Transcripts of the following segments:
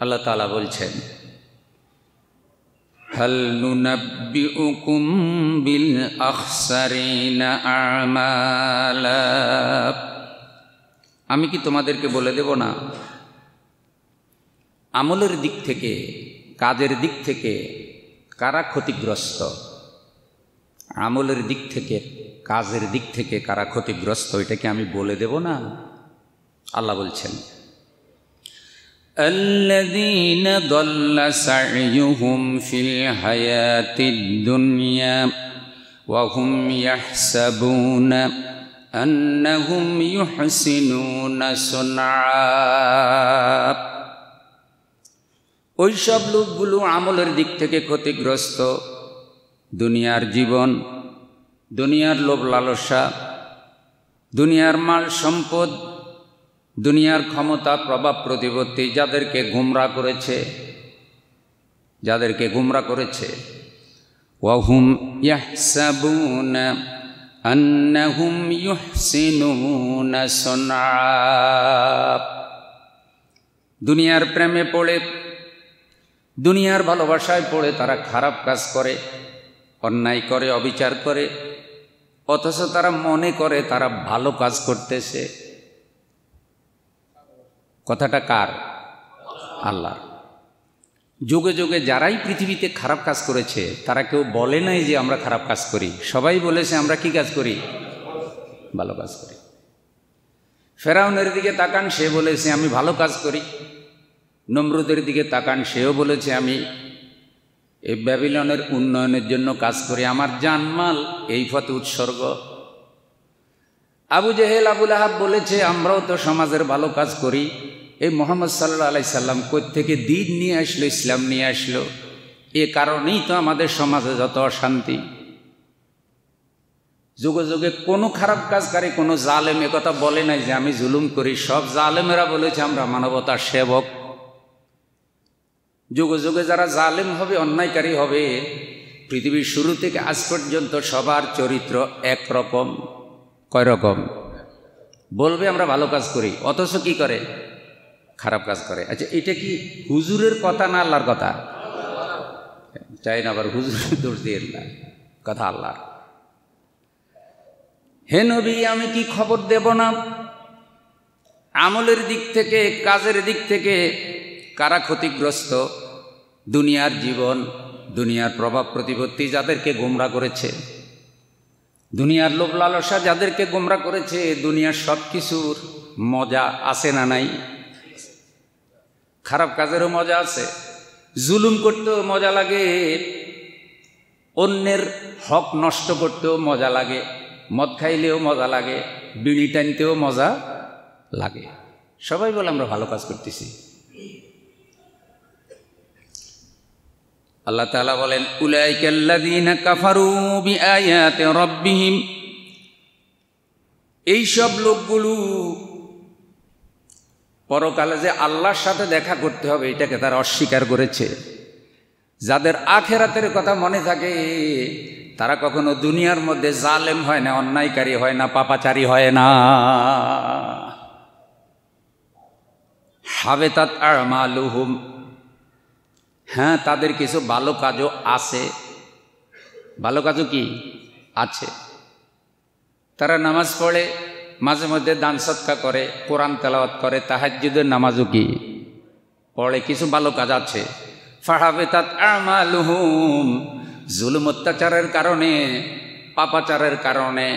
আল্লাহ তাআলা বলছেন, হাল নুনাব্বিউকুম বিল আখসারিনা আমালা, আমি কি তোমাদেরকে বলে দেব না আমলের দিক থেকে, কাজের দিক থেকে কারা ক্ষতিগ্রস্ত। আমলের দিক থেকে, কাজের দিক থেকে কারা ক্ষতিগ্রস্ত, এটা কি আমি বলে দেব না? আল্লাহ বলছেন, الذين ضل سعيهم في الحياة الدنيا وهم يحسبون أنهم يحسنون صنعا। ওই সব লোকগুলো আমলের দিক থেকে ক্ষতিগ্রস্ত। দুনিয়ার জীবন, দুনিয়ার লোভ লালসা, দুনিয়ার মাল সম্পদ, দুনিয়ার ক্ষমতা, প্রভাব প্রতিপত্তি যাদেরকে গুমরা করেছে, ওয়াহুম ইয়াহসাবুনা আন্নাহুম ইউহসিনুনা সুনআ। দুনিয়ার প্রেমে পড়ে, দুনিয়ার ভালোবাসায় পড়ে তারা খারাপ কাজ করে, অন্যায় করে, অবিচার করে, অথচ তারা মনে করে তারা ভালো কাজ করতেছে। কথাটা কার? আল্লাহ। যুগে যুগে যারাই পৃথিবীতে খারাপ কাজ করেছে তারা কেউ বলে নাই যে আমরা খারাপ কাজ করি, সবাই বলেছে আমরা কি কাজ করি? ভালো কাজ করি। ফেরাউনের দিকে তাকান, সে বলেছে আমি ভালো কাজ করি। নমরুদের দিকে তাকান, সেও বলেছে আমি এই ব্যাবিলনের উন্নয়নের জন্য কাজ করি, আমার জানমাল এই পথে উৎসর্গ। আবু জেহেল, আবু লাহাব বলেছে আমরাও তো সমাজের ভালো কাজ করি। এই মুহাম্মদ সাল্লাল্লাহু আলাইহি সাল্লাম কোত্থেকে দিন নিয়ে আসলো, ইসলাম নিয়ে আসলো, এ কারণেই তো আমাদের সমাজে যত অশান্তি। যুগে যুগে কোনো খারাপ কাজকারী, কোনো জালেম একথা বলে নাই যে আমি জুলুম করি। সব জালেমেরা বলেছে আমরা মানবতার সেবক। যুগে যুগে যারা জালেম হবে, অন্যায়কারী হবে, পৃথিবীর শুরু থেকে আজ পর্যন্ত সবার চরিত্র একরকম। কয় রকম? বলবে আমরা ভালো কাজ করি, অথচ কি করে? খারাপ কাজ করে। আচ্ছা, এটা কি হুজুরের কথা না আল্লাহর কথা? চাই না আবার হুজুরের দোষ দিয়ে না, কথা আল্লাহর। হে নবী, আমি কি খবর দেব না আমলের দিক থেকে, কাজের দিক থেকে কারা ক্ষতিগ্রস্ত? দুনিয়ার জীবন, দুনিয়ার প্রভাব প্রতিপত্তি যাদেরকে গোমরা করেছে, দুনিয়ার লোভ লালসা যাদেরকে গোমরা করেছে। দুনিয়ার সব কিছুর মজা আছে না নাই? খারাপ কাজেরও মজা আছে, জুলুম করতেও মজা লাগে, অন্যের হক নষ্ট করতেও মজা লাগে, মদ খাইলেও মজা লাগে, বিড়ি টানতেও মজা লাগে। সবাই বলে আমরা ভালো কাজ করতেছি। আল্লাহ তাআলা বলেন, উলাইকাল্লাযীনা কাফারু বিআয়াতি রাব্বিহিম, এই সব লোকগুলো পরকালে যে আল্লাহর সাথে দেখা করতে হবে এটাকে তারা অস্বীকার করেছে। যাদের আখিরাতের কথা মনে থাকে তারা কখনো দুনিয়ার মধ্যে জালেম হয় না, অন্যায়কারী হয় না, পাপাচারী হয় না। হাবেতাত আমালুহুম, হ্যাঁ তাদের কিছু ভালো কাজও আছে। ভালো কাজও কি আছে? তারা নামাজ পড়ে, মাঝে মধ্যে দান সদকা করে, কোরআন তেলাওয়াত করে, তাহাজ্জুদের নামাজও কি পড়ে, কিছু ভালো কাজ আছে। ফাহাবেতাত আমালুহুম, জুলুম অত্যাচারের কারণে, পাপাচারের কারণে,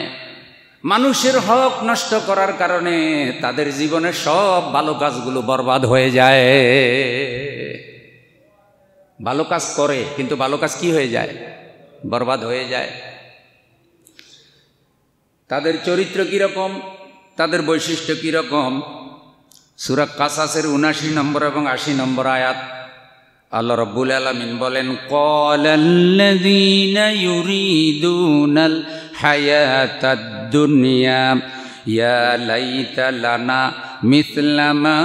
মানুষের হক নষ্ট করার কারণে তাদের জীবনের সব ভালো কাজগুলো বরবাদ হয়ে যায়। ভালো কাজ করে কিন্তু ভালো কাজ কি হয়ে যায়? বরবাদ হয়ে যায়। তাদের চরিত্র কিরকম, তাদের বৈশিষ্ট্য কিরকম? সূরা কাসাসের ৭৯ নম্বর এবং ৮০ নম্বর আয়াত আল্লাহ রাব্বুল আলামিন বলেন, ক্বালাল্লাযীনা ইউরিদুনাল হায়াতাদ দুনিয়া ইয়া লাইতা লানা মিসলা মা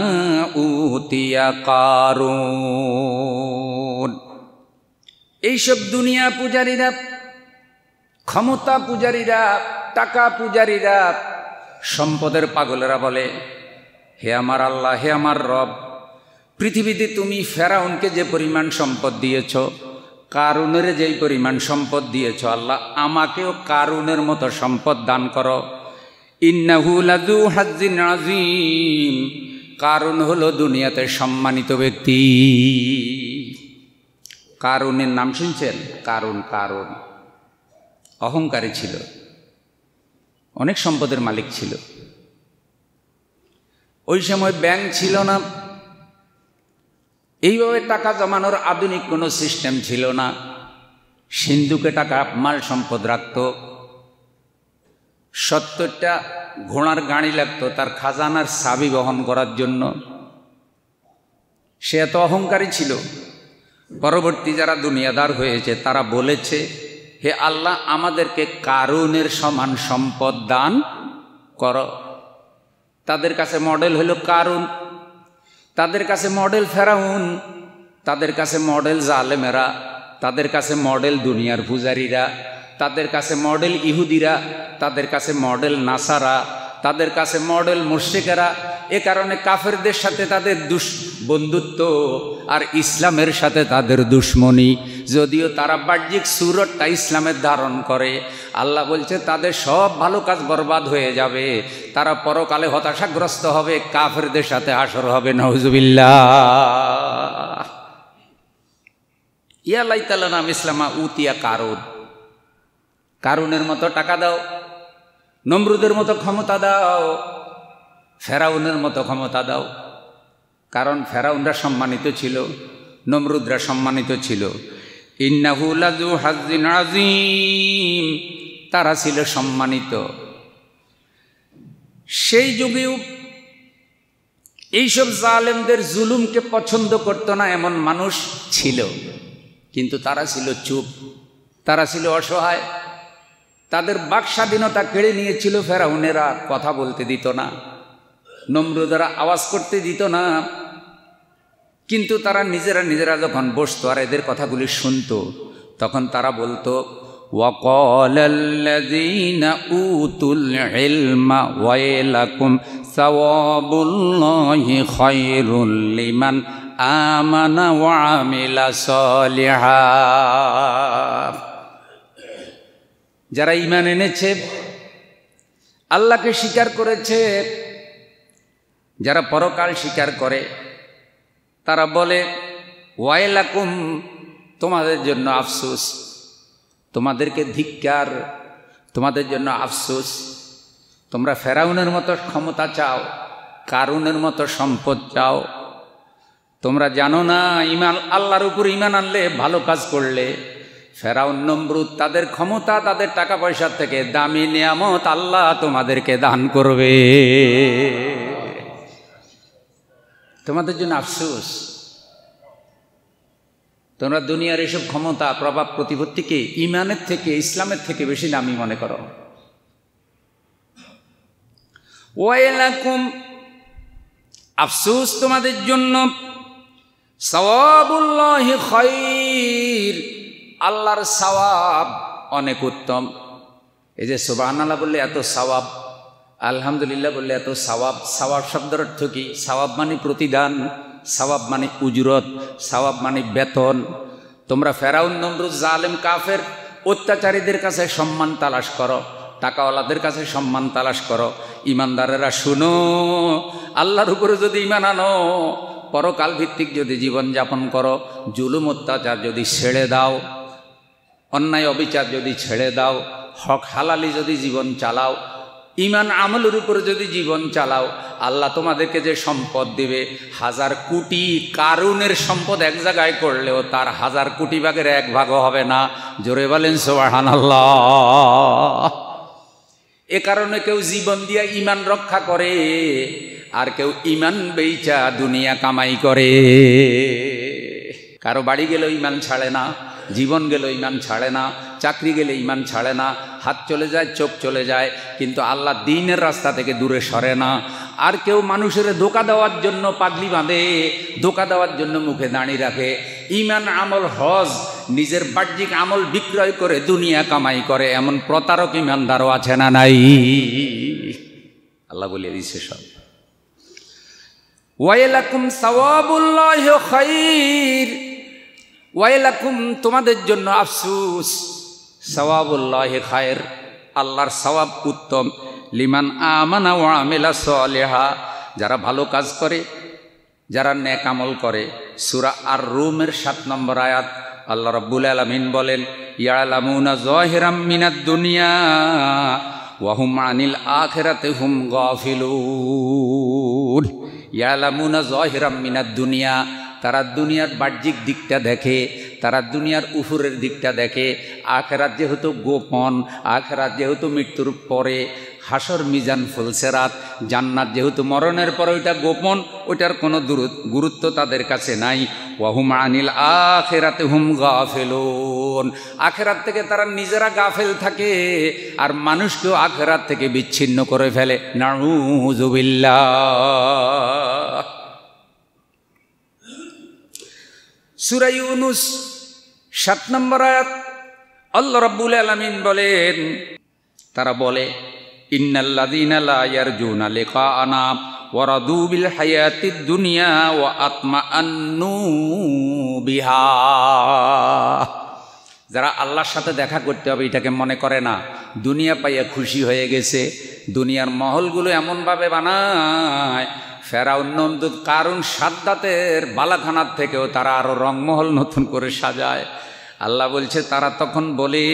উতিয়া কারুন। এইসব দুনিয়া পূজারীরা, ক্ষমতা পূজারীরা, টাকা পূজারীরা, সম্পদের পাগলেরা বলে, হে আমার আল্লাহ, হে আমার রব, পৃথিবীতে তুমি ফেরাউনকে যে পরিমাণ সম্পদ দিয়েছ, কারুনের যেই পরিমাণ সম্পদ দিয়েছ, আল্লাহ আমাকেও কারুনের মতো সম্পদ দান করো। ইন্নাহু লাযু হাজ্জিন আযীম, কারুন হলো দুনিয়াতে সম্মানিত ব্যক্তি। কারুনের নাম শুনছেন? কারুন অহংকারী ছিল, অনেক সম্পদের মালিক ছিল। ওই সময় ব্যাংক ছিল না, এইভাবে টাকা জমানোর আধুনিক কোনো সিস্টেম ছিল না। সিন্ধুকে টাকা মাল সম্পদ রাখত। 70টা ঘোড়ার গাড়ি লাগতো তার খাজানার চাবি বহন করার জন্য। সে এত অহংকারী ছিল। পরবর্তী যারা দুনিয়াদার হয়েছে তারা বলেছে, হে আল্লাহ আমাদেরকে কারুনের সমান সম্পদ দান করো। তাদের কাছে মডেল হলো কারুন, তাদের কাছে মডেল ফেরাউন, তাদের কাছে মডেল জালেমেরা, তাদের কাছে মডেল দুনিয়ার পূজারীরা, তাদের কাছে মডেল ইহুদিরা, তাদের কাছে মডেল নাসারা, তাদের কাছে মডেল মুশরিকেরা। এ কারণে কাফেরদের সাথে তাদের বন্ধুত্ব আর ইসলামের সাথে তাদের দুশ্মনী। যদিও তারা বাহ্যিক সুরতটা ইসলামের ধারণ করে, আল্লাহ বলছে তাদের সব ভালো কাজ বরবাদ হয়ে যাবে, তারা পরকালে হতাশাগ্রস্ত হবে, কাফেরদের সাথে হাসর হবে। নাউজুবিল্লাহ। ইয়া লাইতালা নাম ইসলামা উতিয়া কারুন, কারুনের মতো টাকা দাও, নমরুদের মতো ক্ষমতা দাও, ফেরাউনের মতো ক্ষমতা দাও। কারণ ফেরাউনরা সম্মানিত ছিল, নমরুদরা সম্মানিত ছিল। ইন্নাহু লাযু হাজ্জিন আযীম, তারা ছিল সম্মানিত। সেই যুগেও এইসব জালেমদের জুলুমকে পছন্দ করত না এমন মানুষ ছিল, কিন্তু তারা ছিল চুপ, তারা ছিল অসহায়। তাদের বাক স্বাধীনতা কেড়ে নিয়েছিল ফেরাউনেরা, কথা বলতে দিত না, নমরুদেরা আওয়াজ করতে দিত না। কিন্তু তারা নিজেরা যখন বসতো আর এদের কথাগুলি শুনতো, তখন তারা বলতো, ওয়াকালাল্লাযীনা উতুল ইলমা ওয়াইলাকুম সাওয়াবুল্লাহি খায়রুল লিমান আমানা ওয়া আমিলা সালিহা। যারা ঈমান এনেছে, আল্লাহকে স্বীকার করেছে, যারা পরকাল স্বীকার করে, তারা বলে ওয়াইলাকুম, তোমাদের জন্য আফসোস, তোমাদেরকে ধিক্কার, তোমাদের জন্য আফসোস। তোমরা ফেরাউনের মতো ক্ষমতা চাও, কারুনের মতো সম্পদ চাও। তোমরা জানো না ঈমান, আল্লাহর উপর ঈমান আনলে, ভালো কাজ করলে, ফেরাউন নমরুদ তাদের ক্ষমতা, তাদের টাকা পয়সার থেকে দামি নিয়ামত আল্লাহ তোমাদেরকে দান করবে। তোমাদের জন্য আফসোস। তোমরা দুনিয়ার এসব ক্ষমতা, প্রভাব, প্রতিপত্তিকে ঈমানের থেকে, ইসলামের থেকে বেশি দামি মনে করো। ওয়াইলাকুম, আফসোস তোমাদের জন্য। সাওয়াবুল্লাহি খায়র, আল্লাহর সওয়াব অনেক উত্তম। এই যে সুবহানাল্লাহ বললে এত সওয়াব, আলহামদুলিল্লাহ বললে এত সওয়াব। সওয়াব শব্দের অর্থ কি? সওয়াব মানে প্রতিদান, সওয়াব মানে উজরত, সওয়াব মানে বেতন। তোমরা ফেরাউন, নমরুদ, জালেম, কাফের, অত্যাচারীদের কাছে সম্মান তালাশ করো, টাকাওয়ালাদের কাছে সম্মান তালাশ করো। ইমানদারেরা শুনো, আল্লাহর উপরে যদি ঈমান আনো, পরকাল ভিত্তিক যদি জীবন যাপন করো, জুলুম অত্যাচার যদি ছেড়ে দাও, অন্যায় অবিচার যদি ছেড়ে দাও, হক হালালি যদি জীবন চালাও, ঈমান আমলের উপরে যদি জীবন চালাও, আল্লাহ তোমাদেরকে যে সম্পদ দিবে, 1000 কোটি কারুনের সম্পদ এক জায়গায় করলেও তার 1000 কোটি ভাগের 1 ভাগও হবে না। জোরে বলেন সুবহানাল্লাহ। এ কারণে কেউ জীবন দিয়া ঈমান রক্ষা করে, আর কেউ ঈমান বেচা দুনিয়া কামাই করে। কারো বাড়ি গেলেও ঈমান ছাড়ে না, জীবন গেল ঈমান ছাড়ে না, চাকরি গেলে ঈমান ছাড়ে না, হাত চলে যায়, চোখ চলে যায়, কিন্তু আল্লাহ দ্বীনের রাস্তা থেকে দূরে সরে না। আর কেউ মানুষের ধোঁকা দেওয়ার জন্য পাগড়ি বাঁধে, ধোঁকা দেওয়ার জন্য মুখে দাঁড়ি রাখে। ঈমান, আমল, হজ, নিজের বাহ্যিক আমল বিক্রয় করে দুনিয়া কামাই করে, এমন প্রতারক ঈমানদারও আছে না নাই? আল্লাহ বলে দিচ্ছে সব। ওয়াইলাকুম সাওয়াবুল্লাহি খাইর, ওয়াইলাকুম তোমাদের জন্য আফসুস, সাওয়াবুল্লাহি খায়র আল্লাহর সওয়াব উত্তম, লিমান আমানা ওয়া আমিলা সালিহা যারা ভালো কাজ করে, যারা নেক আমল করে। সূরা আর-রুমের 7 নম্বর আয়াত আল্লাহ রাব্বুল আলামিন বলেন, ইয়ালামুনা যাহিরাম মিনাদ দুনিয়া ওয়া হুম আনিল আখিরাতি হুম গাফিলুন। ইয়ালামুনা যাহিরাম মিনাদ দুনিয়া, তারা দুনিয়ার বাহ্যিক দিকটা দেখে, তারা দুনিয়ার উপরের দিকটা দেখে। আখিরাত যেহেতু গোপন, আখিরাত যেহেতু মৃত্যুর পরে, হাসর মিজান ফুলসেরাত, জান্নাত যেহেতু মরণের পরে, ওইটা গোপন, ওইটার কোনো গুরুত্ব তাদের কাছে নাই। ওয়াহুম আনিল আখিরাতি হুম গাফিলুন, আখিরাত থেকে তারা নিজেরা গাফেল থাকে আর মানুষকেও আখিরাত থেকে বিচ্ছিন্ন করে ফেলে। নাউযুবিল্লাহ। সূরা ইউনুস 7 নম্বর আয়াত আল্লাহ রাব্বুল আলামিন বলেন, তারা বলে ইন্নাল্লাযীনা লা ইয়ারজুনা লিকাআনা ওয়া রাদু বিল হায়াতিদ দুনিয়া ওয়া আতমাআন্নু বিহা, যারা আল্লাহর সাথে দেখা করতে হবে এটাকে মনে করে না, দুনিয়া পাইয়া খুশি হয়ে গেছে। দুনিয়ার মহলগুলো এমনভাবে বানায়, ফেরাউন, নমরুদ, কারুন, সাদ্দাতের বালাখানার থেকেও তারা আরও রংমহল নতুন করে সাজায়। আল্লাহ বলছে তারা তখন বলে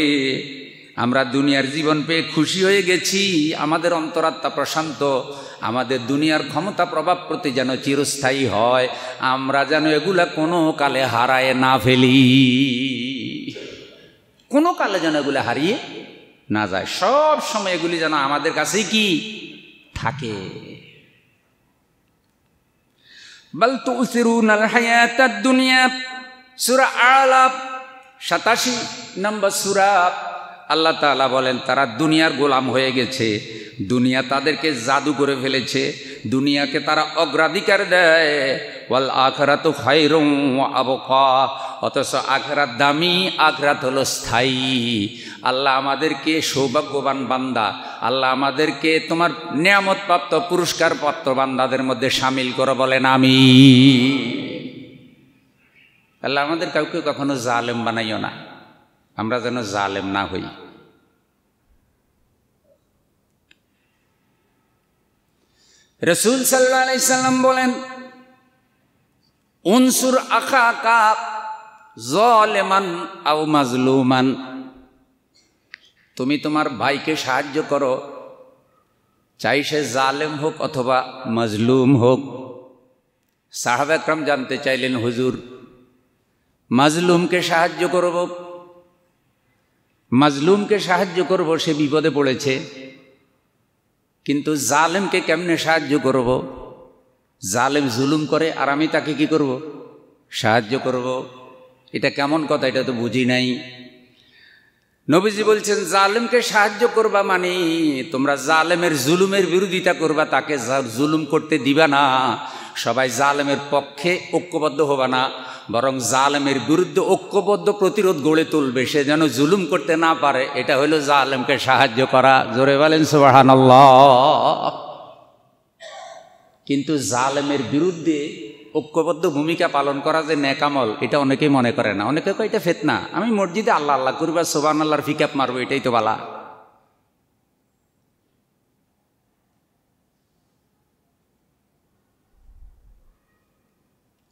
আমরা দুনিয়ার জীবন পেয়ে খুশি হয়ে গেছি, আমাদের অন্তরাত্মা প্রশান্ত, আমাদের দুনিয়ার ক্ষমতা প্রভাব প্রতি যেন চিরস্থায়ী হয়, আমরা যেন এগুলা কোনো কালে হারায় না ফেলি, কোনো কালে যেন এগুলো হারিয়ে না যায়, সব সময় এগুলি যেন আমাদের কাছেই কি থাকে। বাল তুসিরুনাল হায়াতাদ দুনিয়া, সূরা আলাপ 87 নম্বর সূরা। আল্লাহ তাআলা বলেন তারা দুনিয়ার গোলাম হয়ে গেছে, দুনিয়া তাদেরকে জাদু করে ফেলেছে, দুনিয়াকে তারা অগ্রাধিকার দেয়। ওয়াল আখিরাতু খায়রুম ওয়া আবকা, অথচ আখিরাত দামি, আখিরাত হলো স্থায়ী। আল্লাহ আমাদেরকে সৌভাগ্যবান বান্দা, আল্লাহ আমাদেরকে তোমার নিয়ামতপ্রাপ্ত পুরস্কারপ্রাপ্ত বান্দাদের মধ্যে শামিল করে বলেন আমিন। আল্লাহ আমাদের কাউকে কখনো জালেম বানাইও না, আমরা যেন জালেম না হই। রাসূল সাল্লাল্লাহু আলাইহি সাল্লাম বলেন, উনসুর আখাকা যালিমান আও মাজলুমান, তুমি তোমার ভাইকে সাহায্য করো, চাই সে জালেম হোক অথবা মাজলুম হোক। সাহাবা একরাম জানতে চাইলেন, হুজুর মাজলুমকে সাহায্য করব, মাজলুমকে সাহায্য করব, সে বিপদে পড়েছে, কিন্তু জালেমকে কেমনে সাহায্য করব? জালেম জুলুম করে আর আমি তাকে কি করব? সাহায্য করব। এটা কেমন কথা, এটা তো বুঝি নাই। নবীজি বলছেন জালেমকে সাহায্য করবা মানে তোমরা জালেমের জুলুমের বিরোধিতা করবা, তাকে জুলুম করতে দিবা না। সবাই জালেমের পক্ষে ঐক্যবদ্ধ হবা না, বরং জালেমের বিরুদ্ধে ঐক্যবদ্ধ প্রতিরোধ গড়ে তুলবে, সে যেন জুলুম করতে না পারে। এটা হলো জালেমকে সাহায্য করা। জোরে বলেন সুবহানাল্লাহ। কিন্তু জালেমের বিরুদ্ধে ঐক্যবদ্ধ ভূমিকা পালন করা যে নেক আমল, এটা অনেকেই মনে করে না। অনেকে কয় এটা ফিতনা, আমি মসজিদে আল্লাহ আল্লাহ করবা, সুবহানাল্লাহর ফিকাপ মারবো, এটাই তো বালা।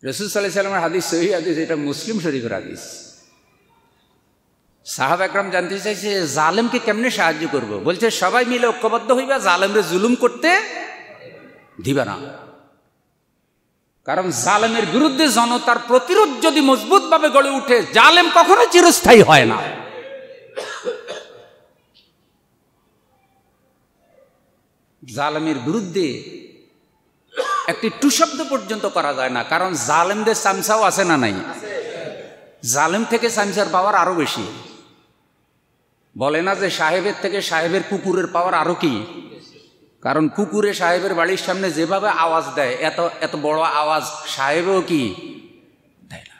রাসূল সাল্লাল্লাহু আলাইহি ওয়াসাল্লামের হাদিস সহিহ হাদিস, এটা মুসলিম শরীফের হাদিস। সাহাবা একরাম জানতে চাইছে জালেমকে কেমনে সাহায্য করব? বলছে সবাই মিলে ঐক্যবদ্ধ হইবা, জালেমরে জুলুম করতে দিবা না। কারণ জালেমের বিরুদ্ধে জনতার প্রতিরোধ যদি মজবুতভাবে গড়ে উঠে, জালেম কখনো চিরস্থায়ী হয় না। জালেমের বিরুদ্ধে একটি টু শব্দ পর্যন্ত করা যায় না, কারণ জালেমদের চামচাও আছে না নাই? জালেম থেকে চামচার পাওয়ার আরো বেশি। বলে না যে সাহেবের থেকে সাহেবের কুকুরের পাওয়ার আরো কি? কারণ কুকুরে সাহেবের বাড়ির সামনে যেভাবে আওয়াজ দেয়, এত এত বড় আওয়াজ সাহেবেও কি দেয় না।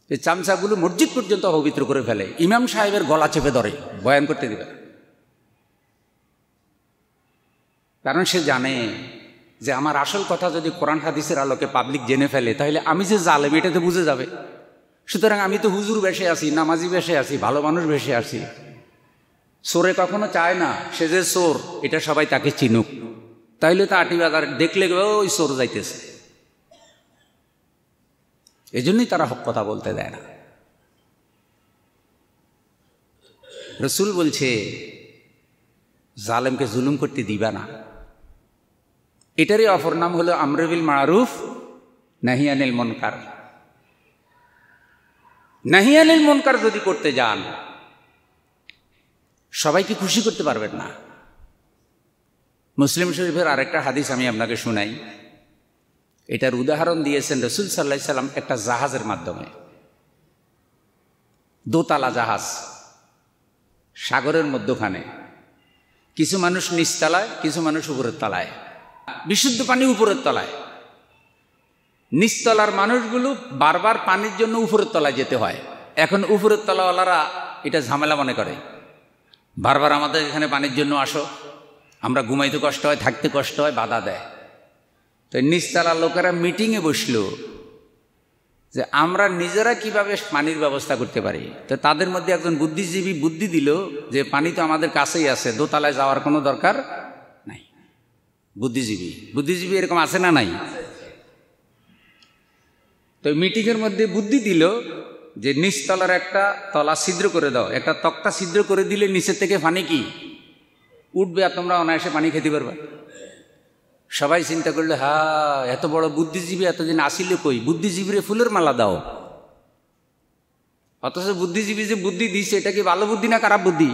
এই চামচাগুলো মসজিদ পর্যন্ত অপবিত্র করে ফেলে, ইমাম সাহেবের গলা চেপে ধরে, বয়ান করতে দিবে না। কারণ সে জানে যে আমার আসল কথা যদি কোরআন হাদিসের আলোকে পাবলিক জেনে ফেলে তাহলে আমি যে জালেম এটা তো বুঝে যাবে। সুতরাং আমি তো হুজুর বেশে আছি, নামাজি বেশে আছি, ভালো মানুষ বেশে আছি। চোরে কখনো চায় না সে যে চোর এটা সবাই তাকে চিনুক, তাইলে তো আটি বাজার দেখলে ওই চোর যাইতেছে। এই জন্যই তারা হক কথা বলতে দেয় না। রসুল বলছে জালেমকে জুলুম করতে দিবা না। এটারই অপর নাম হলো আমরে বিল মারুফ নাহি আনিল মুনকার। নাহি আনিল মুনকার যদি করতে যান সবাইকে খুশি করতে পারবেন না। মুসলিম শরীফের আরেকটা হাদিস আমি আপনাকে শুনাই। এটার উদাহরণ দিয়েছেন রসুল সাল্লাল্লাহু আলাইহি সাল্লাম একটা জাহাজের মাধ্যমে। দোতলা জাহাজ, সাগরের মধ্যখানে, কিছু মানুষ নিচতলায়, কিছু মানুষ উপরের তলায়। বিশুদ্ধ পানি উপরের তলায়। নিচতলার মানুষগুলো বারবার পানির জন্য উপরের তলায় যেতে হয়। এখন উপরের তলাওয়ালারা এটা ঝামেলা মনে করে, বারবার আমাদের এখানে পানির জন্য আসো, আমরা ঘুমাইতে কষ্ট হয়, থাকতে কষ্ট হয়, বাধা দেয়। তো নিচতলার লোকেরা মিটিংয়ে বসলো যে আমরা নিজেরা কিভাবে পানির ব্যবস্থা করতে পারি। তো তাদের মধ্যে একজন বুদ্ধিজীবী বুদ্ধি দিল যে পানি তো আমাদের কাছেই আছে, দোতলায় যাওয়ার কোনো দরকার নাই। বুদ্ধিজীবী এরকম আছে না নাই? তো মিটিংয়ের মধ্যে বুদ্ধি দিল যে নিচতলার একটা তলা ছিদ্র করে দাও, একটা তক্তা ছিদ্র করে দিলে নিচের থেকে পানি কি উঠবে আর তোমরা অনায়াসে পানি খেতে পারবে। সবাই চিন্তা করলে, হ্যাঁ এত বড় বুদ্ধিজীবী এতদিন আসিল কই, বুদ্ধিজীবীরে ফুলের মালা দাও। অথচ বুদ্ধিজীবী যে বুদ্ধি দিচ্ছে এটা কি ভালো বুদ্ধি না খারাপ বুদ্ধি?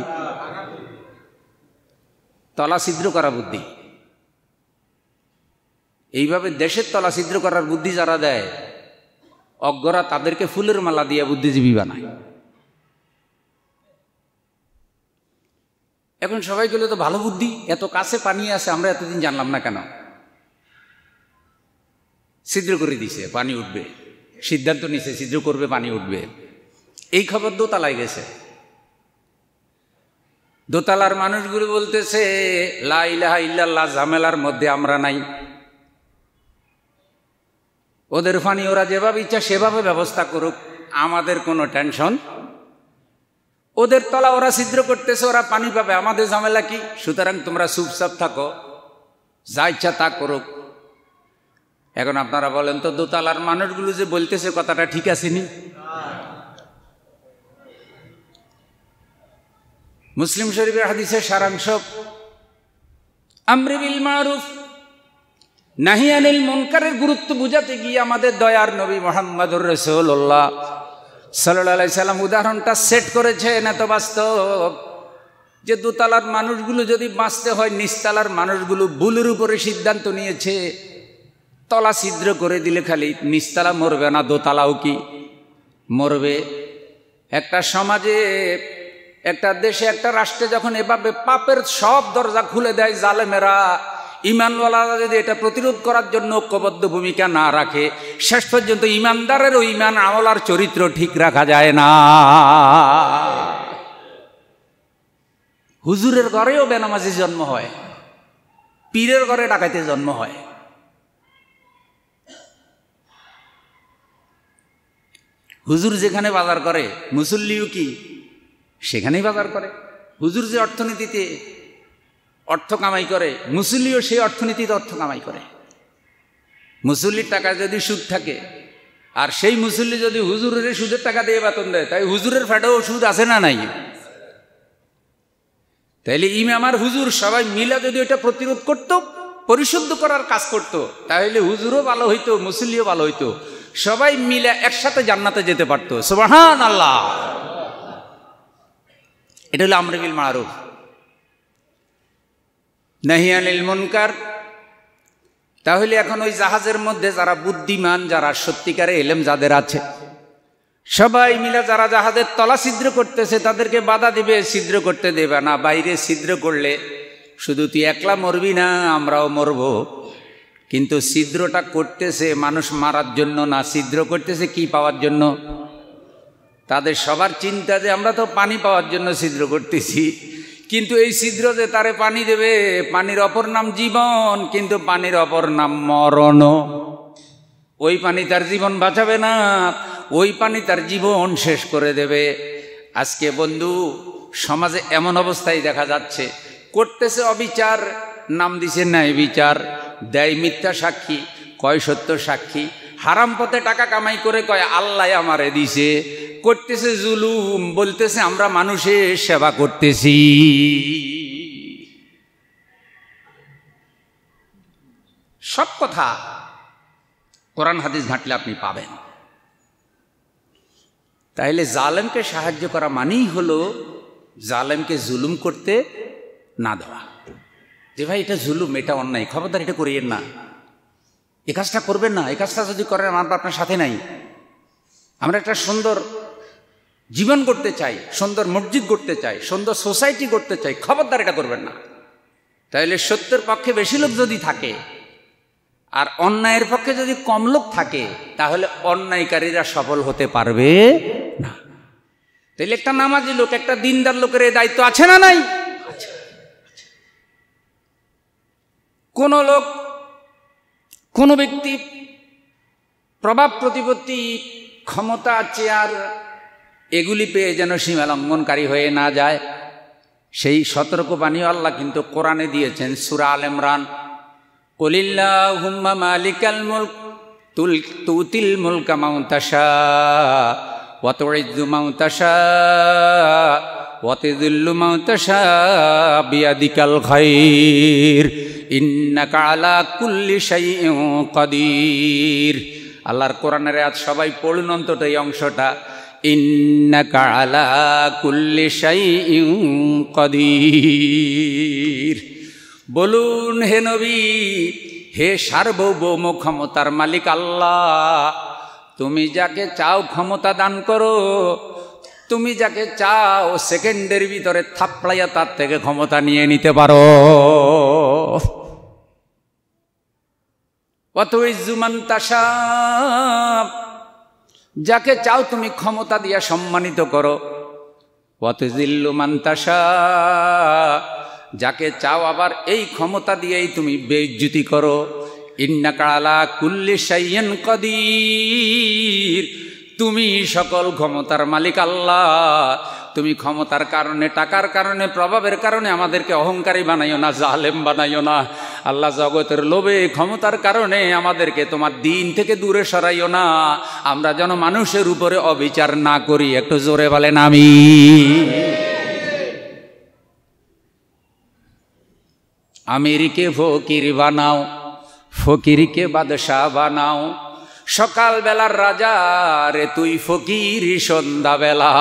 তলা ছিদ্র করা বুদ্ধি। এইভাবে দেশের তলা ছিদ্র করার বুদ্ধি যারা দেয় অজ্ঞরা তাদেরকে ফুলের মালা দিয়ে বুদ্ধিজীবী বানায়। এখন সবাই বলে তো ভালো বুদ্ধি, এত কাছে পানি আছে আমরা এতদিন জানলাম না কেন? ছিদ্র করে দিছে, পানি উঠবে, সিদ্ধান্ত নিছে ছিদ্র করবে, পানি উঠবে। এই খবর দোতলায় গেছে। দোতলার মানুষগুলো বলতেছে লা ইলাহা ইল্লাল্লাহ, ঝামেলার মধ্যে আমরা নাই। ওদের পানি ওরা যেভাবে ইচ্ছা সেভাবে ব্যবস্থা করুক, আমাদের কোনো টেনশন। ওদের তলা ওরা ছিদ্র করতেছে, ওরা পানি পাবে, আমাদের ঝামেলা কি? সুতরাং তোমরা চুপচাপ থাকো, যা ইচ্ছা তা করুক। এখন আপনারা বলেন তো দোতলার মানুষগুলো যে বলতেছে কথাটা ঠিক আছে নি? মুসলিম শরীফের হাদিসের সারাংশ, আমরে বিল মারুফ নাহি আনিল মুনকারের গুরুত্ব বুঝাতে গিয়ে আমাদের দয়ার নবী মুহাম্মদুর রাসূলুল্লাহ সাল্লাল্লাহু আলাইহি সাল্লাম উদাহরণটা সেট করেছেন এত বাস্তব যে দোতলার মানুষগুলো যদি বাঁচতে হয়, নিচতলার মানুষগুলো ভুলের উপরে সিদ্ধান্ত নিয়েছে তলা ছিদ্র করে দিলে খালি নিচতলা মরবে না, দোতলাও কি মরবে। একটা সমাজে, একটা দেশে, একটা রাষ্ট্রে যখন এভাবে পাপের সব দরজা খুলে দেয় জালেমেরা, ইমানওয়ালারা যদি এটা প্রতিরোধ করার জন্য ঐক্যবদ্ধ ভূমিকা না রাখে, শেষ পর্যন্ত ইমানদারেরও ইমান আমলার চরিত্র ঠিক রাখা যায় না। হুজুরের ঘরেও বেনামাজি জন্ম হয়, পীরের ঘরে ডাকাইতে জন্ম হয়। হুজুর যেখানে বাজার করে মুসল্লিও কি সেখানেই বাজার করে। হুজুর যে অর্থনীতিতে অর্থ কামাই করে, মুসল্লিও সেই অর্থনীতিতে অর্থ কামাই করে। মুসল্লির টাকায় যদি সুদ থাকে আর সেই মুসল্লি যদি হুজুরের সুদের টাকা দিয়ে বেতন দেয়, তাই হুজুরের ফ্যাটেও সুদ আছে না নাই? তাইলে ইমাম আর হুজুর সবাই মিলা যদি এটা প্রতিরোধ করত, পরিশুদ্ধ করার কাজ করত, তাহলে হুজুরও ভালো হইতো, মুসল্লিও ভালো হইতো, সবাই মিলে একসাথে জান্নাতে যেতে পারতো। সুবহানাল্লাহ। এটা হলো আমরে বিল মারুফ নাহি আনিল মুনকার। তাহলে এখন ওই জাহাজের মধ্যে যারা বুদ্ধিমান, যারা সত্যিকারে এলেম যাদের আছে, সবাই মিলে যারা জাহাজের তলা ছিদ্র করতেছে তাদেরকে বাধা দিবে, ছিদ্র করতে দেবে না। বাইরে ছিদ্র করলে শুধু তুই একলা মরবি না, আমরাও মরব। কিন্তু ছিদ্রটা করতেছে মানুষ মারার জন্য না, ছিদ্র করতেছে কি পাওয়ার জন্য? তাদের সবার চিন্তা যে আমরা তো পানি পাওয়ার জন্য ছিদ্র করতেছি, কিন্তু এই ছিদ্র যে তারে পানি দেবে, পানির অপর নাম জীবন, কিন্তু পানির অপর নাম মরণ। ওই পানি তার জীবন বাঁচাবে না, ওই পানি তার জীবন শেষ করে দেবে। আজকে বন্ধু সমাজে এমন অবস্থায় দেখা যাচ্ছে, করতেছে অবিচার, নাম দিছে ন্যায় বিচার, দেয় মিথ্যা সাক্ষী, কয় সত্য সাক্ষী, হারাম পথে টাকা কামাই করে কয় আল্লাহ আমারে দিছে, করতেছে জুলুম, বলতেছে আমরা মানুষের সেবা করতেছি। সব কথা কোরআন হাদিস ঘাঁটলে আপনি পাবেন। তাইলে জালেমকে সাহায্য করা মানেই হলো জালেমকে জুলুম করতে না দেওয়া। যে ভাই এটা জুলুম, এটা অন্যায়, খবরদার এটা করিয়েন না, এ কাজটা করবেন না, এ কাজটা যদি করেন আমরা আপনার সাথে নাই। আমরা একটা সুন্দর জীবন করতে চাই, সুন্দর মসজিদ করতে চাই, সুন্দর সোসাইটি করতে চাই, খবরদার এটা করবেন না। তাইলে সত্যের পক্ষে বেশি লোক যদি থাকে আর অন্যায়ের পক্ষে যদি কম লোক থাকে, তাহলে অন্যায়কারীরা সফল হতে পারবে না। তাইলে একটা নামাজি লোক, একটা দিনদার লোকের এই দায়িত্ব আছে না নাই? কোন লোক, কোন ব্যক্তি প্রভাব প্রতিপত্তি, ক্ষমতা, চেয়ার এগুলি পেয়ে যেন সীমা লঙ্ঘনকারী হয়ে না যায়, সেই সতর্কবাণী আল্লাহ কিন্তু কোরআনে দিয়েছেন। সূরা আল ইমরান, কুলিল্লাহুম্মা মালিকাল মুলক তুতিল মুলকা মান তাশা ওয়া তুইজ্জু মান তাশা ওয়া তুযিল্লু মান তাশা বিয়াদিকাল খায়র ইন্নাকা আলা কুল্লি শাইইন কাদির। আল্লাহর কোরআনের আয়াত সবাই পড়ুন অন্তত এই অংশটা, ইন্নাকা আলা কুল্লি শাইইন কাদির। বলুন হে নবী, হে সার্বভৌম ক্ষমতার মালিক আল্লাহ, তুমি যাকে চাও ক্ষমতা দান করো, তুমি যাকে চাও সেকেন্ডের ভিতরে থাপড়াইয়া তার থেকে ক্ষমতা নিয়ে নিতে পারো। ওয়াতুইজ্জু মান তাশা, যাকে চাও তুমি ক্ষমতা দিয়া সম্মানিত করো। ওয়াতুযিল্লু মান তাশা, যাকে চাও আবার এই ক্ষমতা দিয়েই তুমি বেইজ্জতি করো। ইন্নাকা আলা কুল্লি শাইইন কাদির, তুমি সকল ক্ষমতার মালিক আল্লাহ। তুমি ক্ষমতার কারণে, টাকার কারণে, প্রভাবের কারণে আমাদেরকে অহংকারী বানাইও না, জালেম বানাইও না। আল্লাহ জগতের লোভে, ক্ষমতার কারণে আমাদেরকে তোমার দিন থেকে দূরে সরাইও না। আমরা যেন মানুষের উপরে অবিচার না করি। একটু জোরে বলেন আমিন। আমিরকে ফকির বানাও, ফকিরকে বাদশাহ বানাও, সকাল বেলার রাজা রে তুই ফকির সন্ধ্যাবেলা।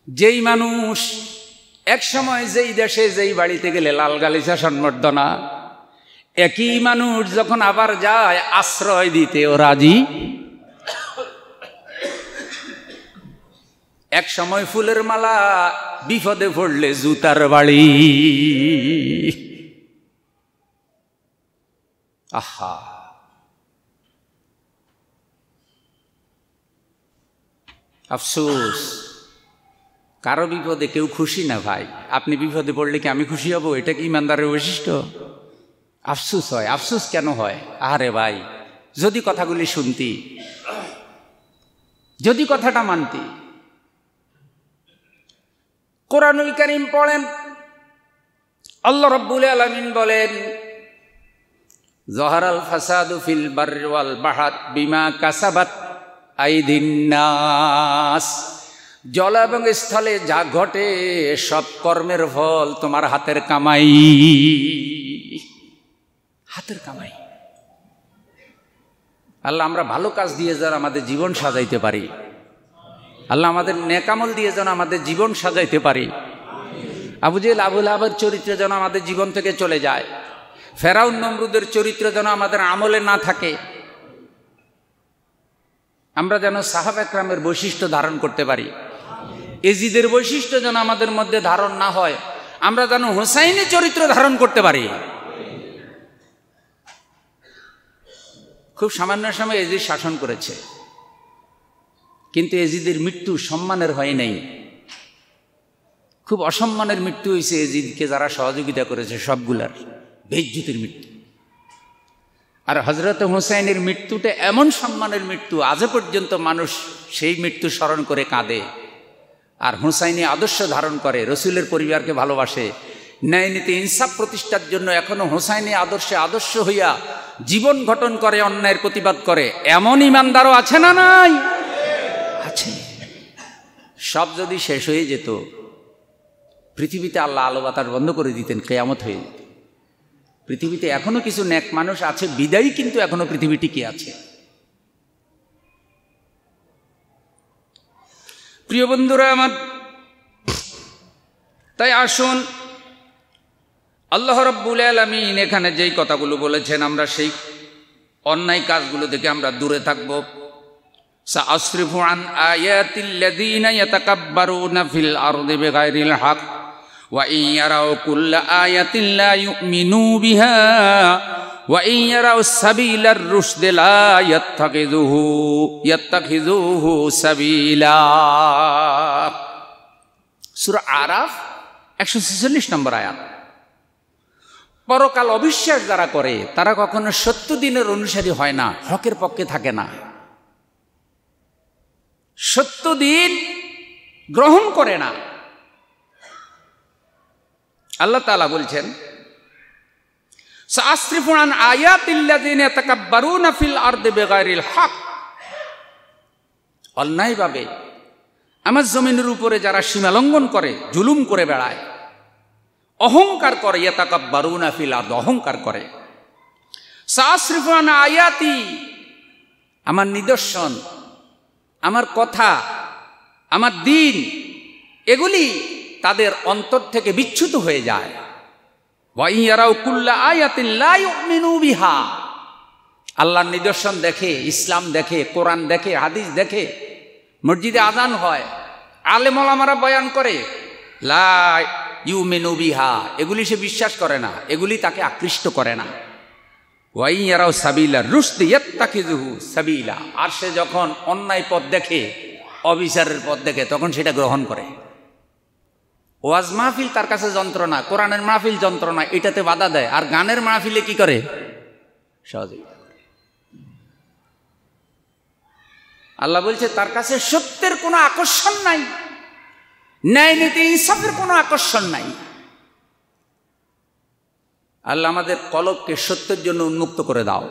যেই মানুষ এক সময় যেই দেশে যেই বাড়িতে গেলে লাল গালিচা সম্বর্ধনা, একই মানুষ যখন আবার যায় আশ্রয় দিতেও রাজি। এক সময় ফুলের মালা, বিপদে পড়লে জুতার বাড়ি। আহা, আফসোস, কারো বিপদে কেউ খুশি না ভাই। আপনি বিপদে পড়লে কি আমি খুশি হব? এটা কি ইমানদারের বৈশিষ্ট্য? আফসোস হয়। আফসোস কেন হয়? আরে ভাই, যদি কথাগুলি শুনতি, যদি কথাটা মানতি। কোরআনুল কারীম পড়েন, আল্লাহ রাব্বুল আলামিন বলেন, যাহারাল ফাসাদু ফিল বাররি ওয়াল বাহর বিমা কাসাবাত আইদিন নাস। জল এবং স্থলে যা ঘটে সব কর্মের ফল তোমার হাতের কামাই। হাতের কামাই। আল্লাহ, আমরা ভালো কাজ দিয়ে যেন আমাদের জীবন সাজাইতে পারি। আল্লাহ, আমাদের নেকামল দিয়ে যেন আমাদের জীবন সাজাইতে পারি। আবু জেহেল, আবু লাহাবের চরিত্র যেন আমাদের জীবন থেকে চলে যায়। ফেরাউন নমরুদের চরিত্র যেন আমাদের আমলে না থাকে। আমরা যেন সাহাবা একরামের বৈশিষ্ট্য ধারণ করতে পারি। এজিদের বৈশিষ্ট্য যেন আমাদের মধ্যে ধারণ না হয়। আমরা যেন হুসাইনের চরিত্র ধারণ করতে পারি। খুব সামান্য সময় এজিদ শাসন করেছে, কিন্তু এজিদের মৃত্যু সম্মানের হয় নাই, খুব অসম্মানের মৃত্যু হয়েছে। এজিদকে যারা সহযোগিতা করেছে সবগুলার বেইজ্জতির মৃত্যু। আর হযরত হুসাইনের মৃত্যুটা এমন সম্মানের মৃত্যু, আজও পর্যন্ত মানুষ সেই মৃত্যু স্মরণ করে কাঁদে। আর হুসাইনি আদর্শ ধারণ করে, রসুলের পরিবারকে ভালোবাসে, ন্যায় নীতি ইনসাফ প্রতিষ্ঠার জন্য এখনো হুসাইনি আদর্শে আদর্শ হইয়া জীবন গঠন করে, অন্যায়ের প্রতিবাদ করে। এমন ইমানদারও আছে না নাই? আছে। সব যদি শেষ হয়ে যেত, পৃথিবীতে আল্লাহ আলো বাতাস বন্ধ করে দিতেন, কিয়ামত হয়ে যেত। পৃথিবীতে এখনো কিছু নেক মানুষ আছে বিদায়ী, কিন্তু এখনো পৃথিবী টিকে আছে। প্রিয় বন্ধুরা আমার, তাই আসুন আল্লাহ রাব্বুল আলামিন এখানে যেই কথাগুলো বলেছেন, আমরা সেই অন্যায় কাজগুলো থেকে আমরা দূরে থাকব। সাআসরিফু আন আয়াতিল্লাযীনা ইয়াতাকাব্বারুনা ফিল আরদি বিগাইরিল হক ওয়া ইন ইয়ারাউ কুল্লা আয়াতিন লা ইউমিনু বিহা ওয়া ইন ইয়ারাউ সাবিলার রুশদ লা ইয়াত্তাখিযুহু সাবিলা। সূরা আরাফ 146 নম্বর আয়াত। পরকাল অবিশ্বাস যারা করে তারা কখনো সত্য দিনের অনুসারী হয় না, হকের পক্ষে থাকে না, সত্য দিন গ্রহণ করে না। আল্লাহ তাআলা বলছেন, সাআসরিফু আন আয়াতিল্লাযীনা ইয়াতাকাব্বারুনা ফিল আরদি বিগাইরিল হক। অন্যায়ভাবে আমার জমিনের উপরে যারা সীমা লঙ্ঘন করে, জুলুম করে বেড়ায়, অহংকার করে, ইয়াতাকাব্বারুনা ফিল আরদ, অহংকার করে। সাআসরিফু আন আয়াতি, আমার নিদর্শন, আমার কথা, আমার দিন, এগুলি তাদের অন্তর থেকে বিচ্যুত হয়ে যায়। ওয়া ইন ইয়ারাউ কুল্লা আয়াতিন লা ইউমিনু বিহা, আল্লাহর নিদর্শন দেখে, ইসলাম দেখে, কোরআন দেখে, হাদিস দেখে, মসজিদে আযান হয়, আলেম ওলামারা বয়ান করে, লা ইউমিনু বিহা, এগুলি সে বিশ্বাস করে না, এগুলি তাকে আকৃষ্ট করে না। ওয়া ইন ইয়ারাউ সাবিলার রুশদ ইয়াত্তাখিযুহু সাবিলা, আর সে যখন অন্যায় পথ দেখে, অবিচারের পথ দেখে, তখন সেটা গ্রহণ করে। ওয়াজ মাহফিল তার কাছে যন্ত্রণা, কোরআনের মাহফিল যন্ত্রণা, এটাতে বাধা দেয়। আর গানের মাহফিলে কি করে? সহযোগিতা করে। আল্লাহ বলছে তার কাছে সত্যের কোনো আকর্ষণ নাই, ন্যায় নীতি ইনসাফের কোনো আকর্ষণ নাই। আল্লাহ আমাদের কলবকে সত্যের জন্য উন্মুক্ত করে দাও।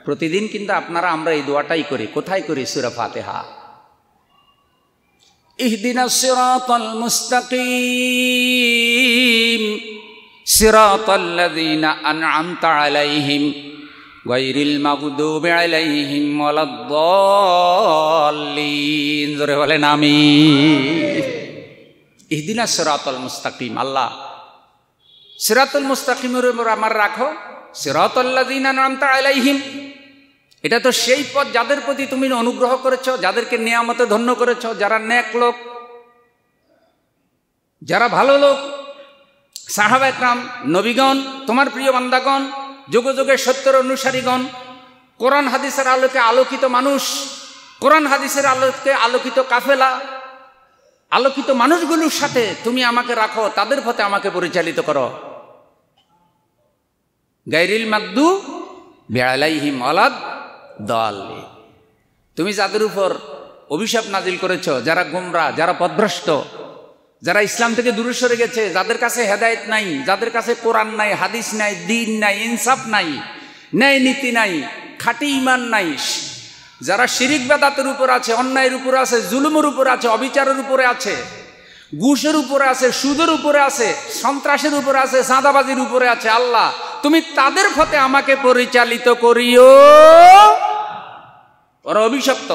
প্রতিদিন কিন্তু আপনারা আমরা এই দোয়াটাই করি। কোথায় করি? সূরা ফাতিহা। ইহদিনাস সিরাতাল মুস্তাকিম সিরাতাল্লাযীনা আন'আমতা আলাইহিম গায়রিল মাগদুবি আলাইহিম ওয়ালাদ-দাল্লিন। জোরে বলেন আমিন। ইহদিনাস সিরাতাল মুস্তাকিম, আল্লাহ সিরাতুল মুস্তাকিমের উপর আমার রাখো। সিরাতাল্লাযীনা আন'আমতা আলাইহিম, এটা তো সেই পথ যাদের প্রতি তুমি অনুগ্রহ করেছো, যাদেরকে নিয়ামতে ধন্য করেছো, যারা নেক লোক, যারা ভালো লোক, সাহাবা একরাম, নবীগণ, তোমার প্রিয় বান্দাগণ, যুগে যুগে সত্যের অনুসারীগণ, কোরআন হাদিসের আলোকে আলোকিত মানুষ, কোরআন হাদিসের আলোকে আলোকিত কাফেলা, আলোকিত মানুষগুলোর সাথে তুমি আমাকে রাখো, তাদের পথে আমাকে পরিচালিত করো। গায়রিল মাগদুবি আলাইহিম ওয়ালাদ-দাল্লিন, তুমি যাদের উপর অভিশাপ নাজিল করেছো, যারা গোমরা, যারা পথভ্রষ্ট, যারা ইসলাম থেকে দূরে সরে গেছে, যাদের কাছে হেদায়েত নাই, যাদের কাছে কোরআন নাই, হাদিস নাই, দ্বীন নাই, ইনসাফ নাই, ন্যায় নীতি নাই, খাঁটি ঈমান নাই, যারা শিরিক বেদাতের উপর আছে, অন্যায়ের উপর আছে, জুলুমের উপর আছে, অবিচারের উপরে আছে, ঘুষের উপরে আছে, সুদের উপরে আছে, সন্ত্রাসের উপরে আছে, চাঁদাবাজির উপরে আছে, আল্লাহ তুমি তাদের পথে আমাকে পরিচালিত করিও। ওরা অভিশপ্ত।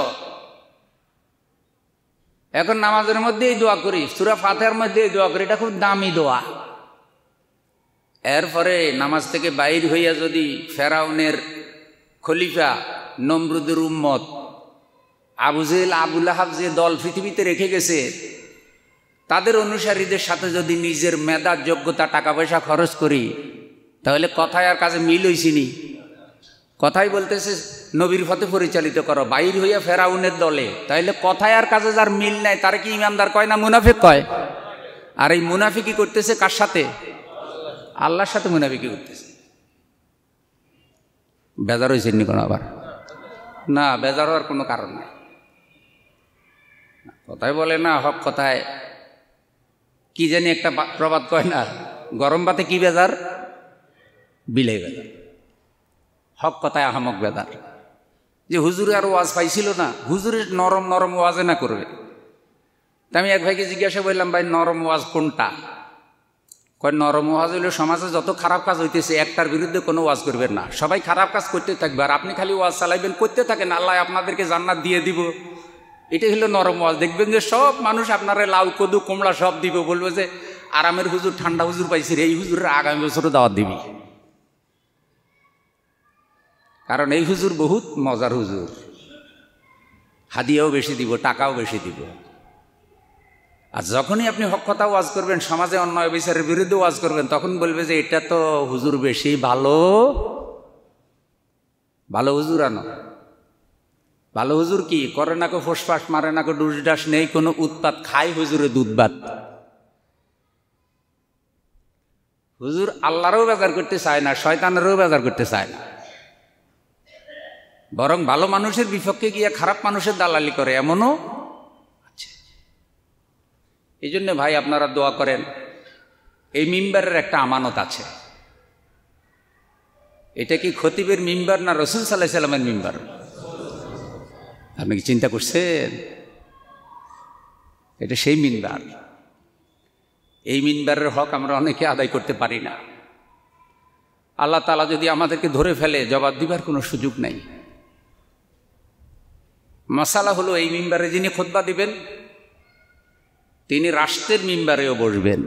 এখন নামাজের মধ্যে এই দোয়া করি, সূরা ফাতিহার মধ্যে এই দোয়া করি, এটা খুব দামি দোয়া। এরপরে নামাজ থেকে বাইর হইয়া যদি ফেরাউনের খলিফা, নমরুদের উম্মত, আবু জেহেল, আবু লাহাব যে দল পৃথিবীতে রেখে গেছে, তাদের অনুসারীদের সাথে যদি নিজের মেধা, যোগ্যতা, টাকা পয়সা খরচ করি, তাহলে কথায় আর কাজে মিল হইছিনি। কথাই বলতেছে নবীর পথে পরিচালিত করো, বাইর হইয়া ফেরাউনের দলে। তাইলে কথায় আর কাজে যার মিল নাই তার কি ইমানদার কয় না মুনাফিক কয়? আর এই মুনাফিকি করতেছে কার সাথে? আল্লাহর সাথে মুনাফিকি করতেছে। বেজার হয়েছে নি কোনো আবার? না, বেজার হওয়ার কোনো কারণ নেই। কথায় বলে না, হক কথায় কি জানি একটা প্রবাদ কয় না, গরম ভাতে কি বেজার, বিলে বেজার। হক কথায় আহামক বেজার। যে হুজুরে আর ওয়াজ পাইছিল না, হুজুরের নরম নরম ওয়াজে না করবে। তা আমি এক ভাইকে জিজ্ঞাসা করলাম, ভাই নরম ওয়াজ কোনটা? কয় নরম ওয়াজ হইলে সমাজে যত খারাপ কাজ হইতেছে একটার বিরুদ্ধে কোনো ওয়াজ করবেন না, সবাই খারাপ কাজ করতে থাকবে আর আপনি খালি ওয়াজ চালাইবেন, করতে থাকেন, আল্লাহ আপনাদেরকে জান্নাত দিয়ে দিব। এটাই হলো নরম ওয়াজ। দেখবেন যে সব মানুষ আপনারা লাউ কদু কুমড়া সব দিব, বলবে যে আরামের হুজুর, ঠান্ডা হুজুর পাইছি রে, এই হুজুরের আগামী বছরও দাওয়াত দিবি, কারণ এই হুজুর বহুত মজার হুজুর, হাদিয়াও বেশি দিব, টাকাও বেশি দিব। আর যখনই আপনি হক কথা ওয়াজ করবেন, সমাজে অন্যায় বিচারের বিরুদ্ধে ওয়াজ করবেন, তখন বলবে যে এটা তো হুজুর বেশি ভালো, ভালো হুজুর আনো। ভালো হুজুর কি করে না, কো ফোসফাস মারে না, কো ডুস ডাস নেই কোনো উৎপাত, খায় হুজুরে দুধ ভাত। হুজুর আল্লাহরও বাজার করতে চায় না, শয়তানেরও বাজার করতে চায় না, বরং ভালো মানুষের বিপক্ষে গিয়ে খারাপ মানুষের দালালি করে, এমনও আছে। এই জন্য ভাই আপনারা দোয়া করেন, এই মিম্বারের একটা আমানত আছে। এটা কি খতিবের মিম্বার না রসুল সাল্লাল্লাহু আলাইহি সাল্লামের মিম্বার? আপনি কি চিন্তা করছেন? এটা সেই মিম্বার। এই মিম্বারের হক আমরা অনেকে আদায় করতে পারি না। আল্লাহ তাআলা যদি আমাদেরকে ধরে ফেলে, জবাব দিবার কোনো সুযোগ নাই। মাসালা হলো, এই মিম্বারে যিনি খুতবা দিবেন তিনি রাষ্ট্রের মিম্বারেও বসবেন,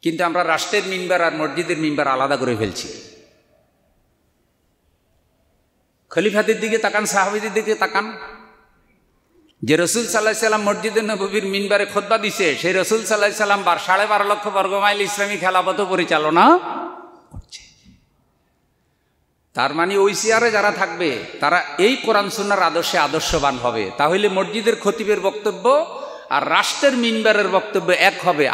কিন্তু আমরা রাষ্ট্রের মিম্বার আর মসজিদের মিম্বার আলাদা করে ফেলছি। খলিফাদের দিকে তাকান, সাহাবীদের দিকে তাকান। যে রসুল সাল্লাল্লাহু আলাইহি সাল্লাম মসজিদে নববীর মিম্বারে খুতবা দিছে, সেই রসুল সাল্লাল্লাহু আলাইহি সাল্লাম 12.5 লক্ষ বর্গমাইল ইসলামী খেলাফত পরিচালনা করছে। তার মানে ওই চেয়ারে যারা থাকবে তারা এই কোরআন সুন্নাহর আদর্শে আদর্শবান হবে। তাহলে মসজিদের খতিবের বক্তব্য আর রাষ্ট্রের মিম্বারের বক্তব্য এক হবে,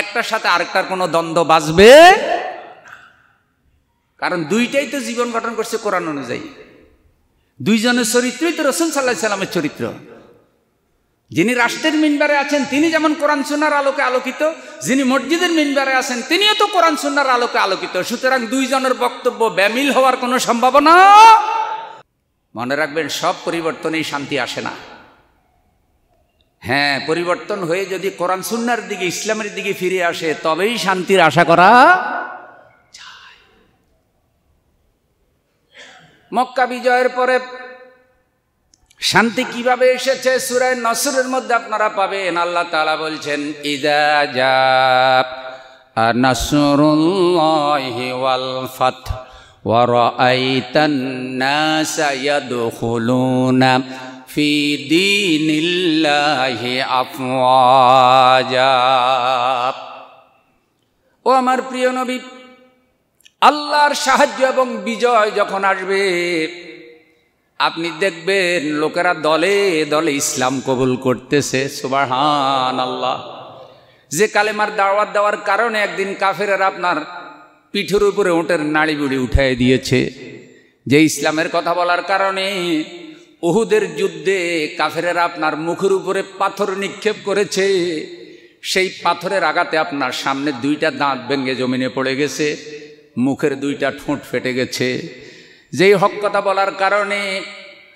একটার সাথে আরেকটার কোনো দ্বন্দ্ব বাজবে, কারণ দুইটাই তো জীবন গঠন করছে কোরআন অনুযায়ী। দুইজনের চরিত্রই তো রাসূল সাল্লাল্লাহু আলাইহি সাল্লামের চরিত্র। যিনি রাষ্ট্রের মিম্বারে আছেন তিনি যেমন কোরআন সুন্নাহর আলোকে আলোকিত, যিনি মসজিদের মিম্বারে আছেন তিনিও তো কোরআন সুন্নাহর আলোকে আলোকিত। সুতরাং দুইজনের বক্তব্য বেমিল হওয়ার কোনো সম্ভাবনা। মনে রাখবেন, সব পরিবর্তনেই শান্তি আসে না। হ্যাঁ, পরিবর্তন হয়ে যদি কোরআন সুন্নাহর দিকে, ইসলামের দিকে ফিরে আসে, তবেই শান্তির আশা করা যায়। মক্কা বিজয়ের পরে শান্তি কিভাবে এসেছে সূরা নসরের মধ্যে আপনারা পাবেন। আল্লাহ তাআলা বলছেন, ইযা জাআ নাসরুল্লাহি ওয়াল ফাত ওয়া রাআইতান নাসা ইয়াদখুলুনা ফি দীনিল্লাহি আফওয়াজা। ও আমার প্রিয় নবী, আল্লাহর সাহায্য এবং বিজয় যখন আসবে, আপনি দেখবেন লোকেরা দলে দলে ইসলাম কবুল করতেছে। সুবহানাল্লাহ। যে কালেমার দাওয়াত দেওয়ার কারণে একদিন কাফেরেরা আপনার পিঠের উপরে উটের নাড়ি বুড়ি উঠাই দিয়েছে, যে ইসলামের কথা বলার কারণে উহুদের যুদ্ধে কাফেরেরা আপনার মুখের উপরে পাথর নিক্ষেপ করেছে, সেই পাথরের আঘাতে আপনার সামনে 2টা দাঁত ভেঙে জমিনে পড়ে গেছে, মুখের 2টা ঠোঁট ফেটে গেছে। যেই হক কথা বলার কারণে,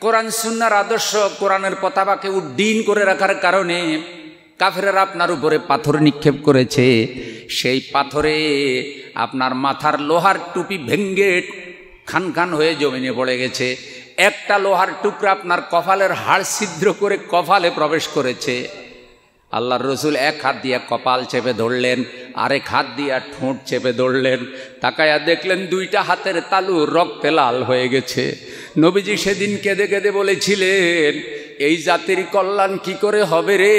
কোরআন সুন্নাহর আদর্শ, কোরআনের পতাকাকে উড্ডীন করে রাখার কারণে কাফেরেরা আপনার উপরে পাথর নিক্ষেপ করেছে, সেই পাথরে আপনার মাথার লোহার টুপি ভেঙ্গে খান খান হয়ে জমিনে পড়ে গেছে। একটা লোহার টুকরা আপনার কপালের হাড় ছিদ্র করে কপালে প্রবেশ করেছে। আল্লাহর রসুল এক হাত দিয়ে কপাল চেপে ধরলেন, আরেক হাত দিয়ে ঠোঁট চেপে ধরলেন। তাকায়া দেখলেন 2টা হাতের তালু রক্তে লাল হয়ে গেছে। নবীজি সেদিন কেঁদে কেঁদে বলেছিলেন, এই জাতির কল্যাণ কি করে হবে রে,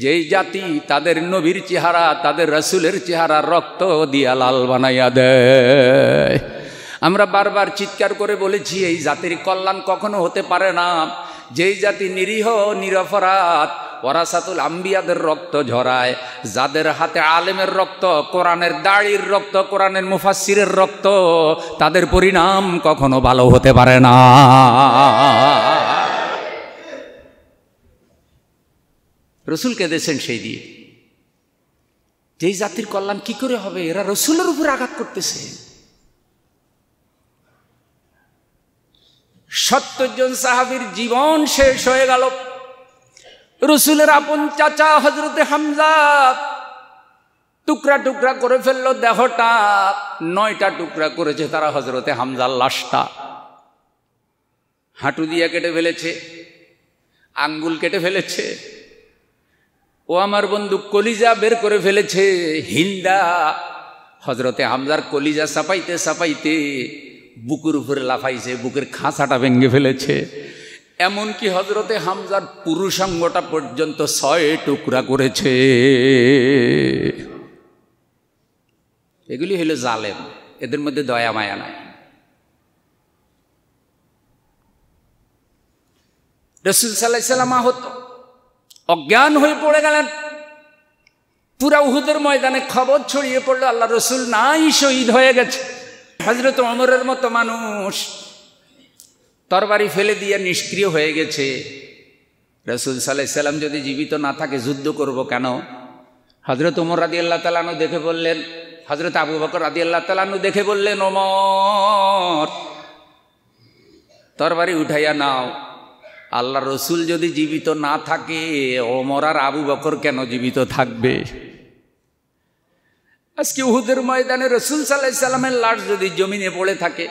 যেই জাতি তাদের নবীর চেহারা, তাদের রসুলের চেহারা রক্ত দিয়া লাল বানাইয়া দেয়। আমরা বারবার চিৎকার করে বলেছি এই জাতির কল্যাণ কখনো হতে পারে না যেই জাতি নিরীহ নিরপরাধ ওয়ারাসাতুল আম্বিয়াদের রক্ত ঝরায়, যাদের হাতে আলেমের রক্ত, কোরআনের দাড়ির রক্ত, কোরআনের মুফাসসিরের রক্ত, তাদের পরিণাম কখনো ভালো হতে পারে না। রসুল কেঁদেছেন সেই দিয়ে। যেই জাতির কল্যাণ কি করে হবে? এরা রসুলের উপর আঘাত করতেছে। 70 জন সাহাবীর জীবন শেষ হয়ে গেল। রসুলের আপন চাচা হযরতে হামজা টুকরা টুকরা করে ফেললো দেহটা, 9টা টুকরা করেছে তারা হযরতে হামজার লাশটা। হাঁটু দিয়ে কেটে ফেলেছে, আঙ্গুল কেটে ফেলেছে, ও আমার বন্ধু কলিজা বের করে ফেলেছে। হিন্দা হযরতে হামজার কলিজা চাপাইতে চাপাইতে বুকের উপরে লাফাইছে, বুকের খাঁচাটা ভেঙে ফেলেছে। এমনকি হযরতে হামজার পুরুষাঙ্গটা পর্যন্ত 6 টুকরা করেছে। এগুলি হলো জালেম, এদের মধ্যে দয়া মায়া নাই। রাসূল সাল্লাল্লাহু আলাইহি ওয়াসাল্লাম আহত অজ্ঞান হয়ে পড়ে গেলেন। পুরা উহুদের ময়দানে খবর ছড়িয়ে পড়লো আল্লাহ রসুল নাই, শহীদ হয়ে গেছে। হযরত ওমরের মতো মানুষ তরবারি ফেলে দিয়ে নিষ্ক্রিয় হয়ে গেছে। রাসূল সাল্লাল্লাহু আলাইহি ওয়াসাল্লাম যদি জীবিত না থাকে যুদ্ধ করব কেন? হযরত ওমর রাদিয়াল্লাহু তাআলা আনহু দেখে বললেন, হযরত আবু বকর রাদিয়াল্লাহু তাআলা আনহু দেখে বললেন, ওমর তরবারি উঠাইয়া নাও। আল্লাহ রসুল যদি জীবিত না থাকে ওমর আর আবু বকর কেন জীবিত থাকবে? আজকে উহুদের ময়দানে রাসূল সাল্লাল্লাহু আলাইহি ওয়াসাল্লামের লাশ যদি জমিনে পড়ে থাকে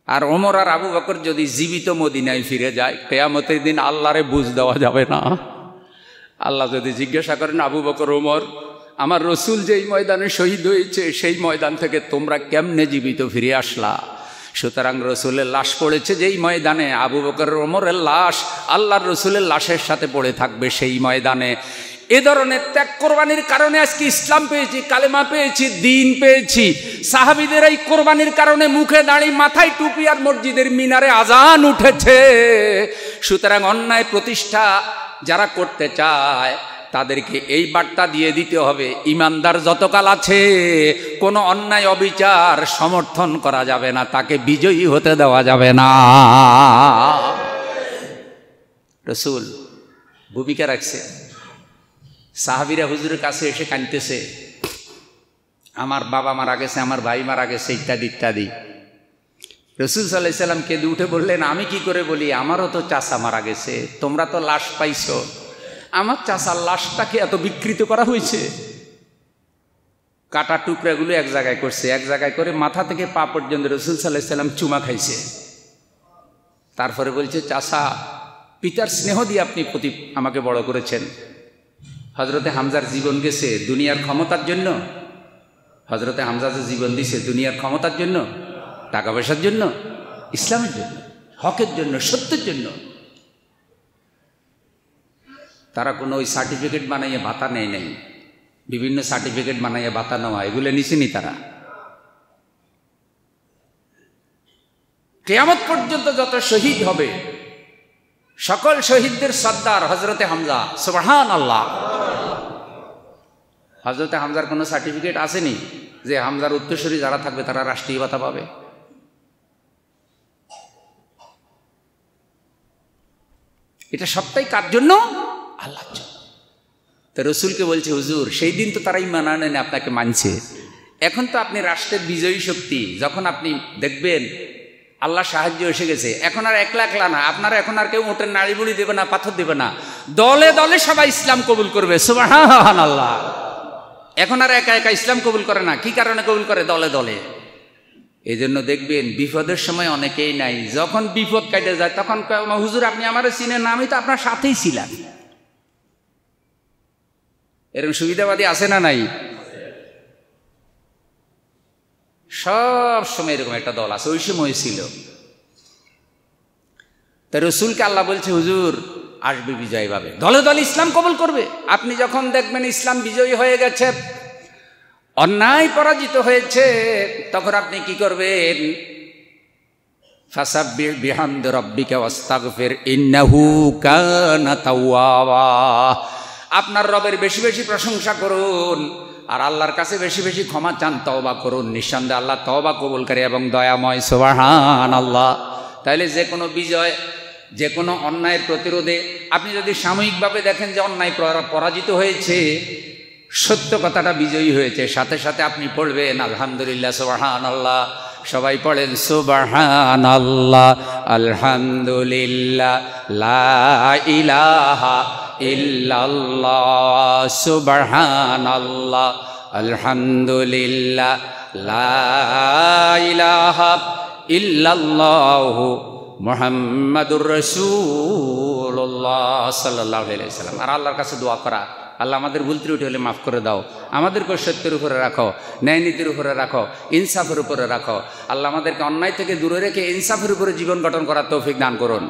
আর ওমর আর আবু বকর যদি জীবিত মদিনায় ফিরে যায়, কিয়ামতের দিন আল্লাহরে বুঝ দেওয়া যাবে না। আল্লাহ যদি জিজ্ঞাসা করেন, আবু বকর ওমর আমার রসুল যেই ময়দানে শহীদ হয়েছে সেই ময়দান থেকে তোমরা কেমনে জীবিত ফিরে আসলা? সুতরাং রসুলের লাশ পড়েছে যেই ময়দানে, আবু বকর ওমরের লাশ আল্লাহর রসুলের লাশের সাথে পড়ে থাকবে সেই ময়দানে। এ ধরনের ত্যাগ কোরবানির কারণে আজকে ইসলাম পেয়েছি, কালেমা পেয়েছি, দিন পেয়েছি। সাহাবীদের এই কোরবানির কারণে মুখে দাড়ি, মাথায় টুপি আর মসজিদের মিনারে আজান উঠেছে। সুতরাং অন্যায় প্রতিষ্ঠা যারা করতে চায় তাদেরকে এই বার্তা দিয়ে দিতে হবে, ইমানদার যতকাল আছে কোনো অন্যায় অবিচার সমর্থন করা যাবে না, তাকে বিজয়ী হতে দেওয়া যাবে না। রসুল ভূমিকা রাখছে। সাহাবীরা হুজুরের কাছে এসে কাঁদতেছে, আমার বাবা মারা গেছে, আমার ভাই মারা গেছে, ইত্যাদি ইত্যাদি। রসুল সাল্লাল্লাহু আলাইহি ওয়াসাল্লাম কেঁদে উঠে বললেন, আমি কি করে বলি, আমারও তো চাচা মারা গেছে, তোমরা তো লাশ পাইছো, আমার চাচার লাশটাকে এত বিকৃত করা হয়েছে। কাটা টুকরাগুলো এক জায়গায় করছে, এক জায়গায় করে মাথা থেকে পা পর্যন্ত রসুল সাল্লাল্লাহু আলাইহি ওয়াসাল্লাম চুমা খাইছে। তারপরে বলছে, চাচা পিতার স্নেহ দিয়ে আপনি আমাকে বড় করেছেন। হযরতে হামজার জীবন গেছে দুনিয়ার ক্ষমতার জন্য? হযরতে হামজা যে জীবন দিছে দুনিয়ার ক্ষমতার জন্য, টাকা পয়সার জন্য? ইসলামের জন্য, হকের জন্য, সত্যের জন্য। তারা কোনো ওই সার্টিফিকেট বানাইয়ে ভাতা নেয় নাই, বিভিন্ন সার্টিফিকেট বানাইয়ে ভাতা নেওয়া এগুলো নিছেনি তারা। কিয়ামত পর্যন্ত যত শহীদ হবে সকল শহীদদের সর্দার হযরতে হামজা। সুবহানাল্লাহ। হযরতে হামজার কোনো সার্টিফিকেট আসেনি যে হামজার উত্তরসূরি যারা থাকবে তারা রাষ্ট্রীয় ভাতা পাবে? এটা সবটাই কার জন্য? আল্লাহর জন্য। তো রসুলকে বলছে, হুজুর সেই দিন তো তারা ঈমান আনেনি, আপনাকে মানছে। এখন তো আপনি রাষ্ট্রের বিজয়ী শক্তি, যখন আপনি দেখবেন আল্লাহ সাহায্য এসে গেছে, এখন আর একলা একলা না, আপনারা এখন আর কেউ ওটের নাড়ি বুড়ি দেবে না, পাথর দেবে না, দলে দলে সবাই ইসলাম কবুল করবে। সুবহানাল্লাহ। এখন আর একা একা ইসলাম কবুল করে না। কি কারণে কবুল করে? দলে দলে। এই জন্য দেখবেন বিপদের সময় অনেকেই নাই, যখন বিপদ কাটে যায় তখন হুজুর আপনি আমার চিনেন না, আমি তো আপনার সাথেই ছিলাম। এরকম সুবিধাবাদী আছে না নাই? সব সময় এরকম একটা দল আছে, ওই সময় ছিল। তাই রসুলকে আল্লাহ বলছে, হুজুর আসবে বিজয় পাবে, দলে দলে ইসলাম কবুল করবে। আপনি যখন দেখবেন ইসলাম বিজয়ী হয়ে গেছে, অন্যায় পরাজিত হয়েছে, তখন আপনি কি করবেন? ফাসাব্বিহ বিহামদি রাব্বিকা ওয়াস্তাগফির ইন্নাহু কানা তাওয়াবা। আপনার রবের বেশি বেশি প্রশংসা করুন আর আল্লাহর কাছে বেশি বেশি ক্ষমা চান, তওবা করুন। নিঃসন্দেহে আল্লাহ তওবা কবুলকারী এবং দয়াময়। সুবহানাল্লাহ। তাইলে যে কোনো বিজয়, যে কোনো অন্যায়ের প্রতিরোধে আপনি যদি সাময়িকভাবে দেখেন যে অন্যায় পরাজিত হয়েছে, সত্য কথাটা বিজয়ী হয়েছে, সাথে সাথে আপনি পড়বেন আলহামদুলিল্লাহ, সুবহানাল্লাহ। সবাই পড়েন সুবহানাল্লাহ, আলহামদুলিল্লাহ, লা ইলাহা ইল্লাল্লাহ, সুবহানাল্লাহ, আলহামদুলিল্লাহ, লা ইলাহা ইল্লাল্লাহ, মুহাম্মাদুর রাসূলুল্লাহ সাল্লাল্লাহু আলাইহি ওয়াসাল্লাম। আর আল্লাহর কাছে দোয়া করা, আল্লাহ আমাদের ভুল ত্রুটি হলে মাফ করে দাও, আমাদেরকে সত্যের উপরে রাখো, ন্যায় নীতির উপরে রাখো, ইনসাফের উপরে রাখো। আল্লাহ আমাদেরকে অন্যায় থেকে দূরে রেখে ইনসাফের উপরে জীবন গঠন করার তৌফিক দান করুন।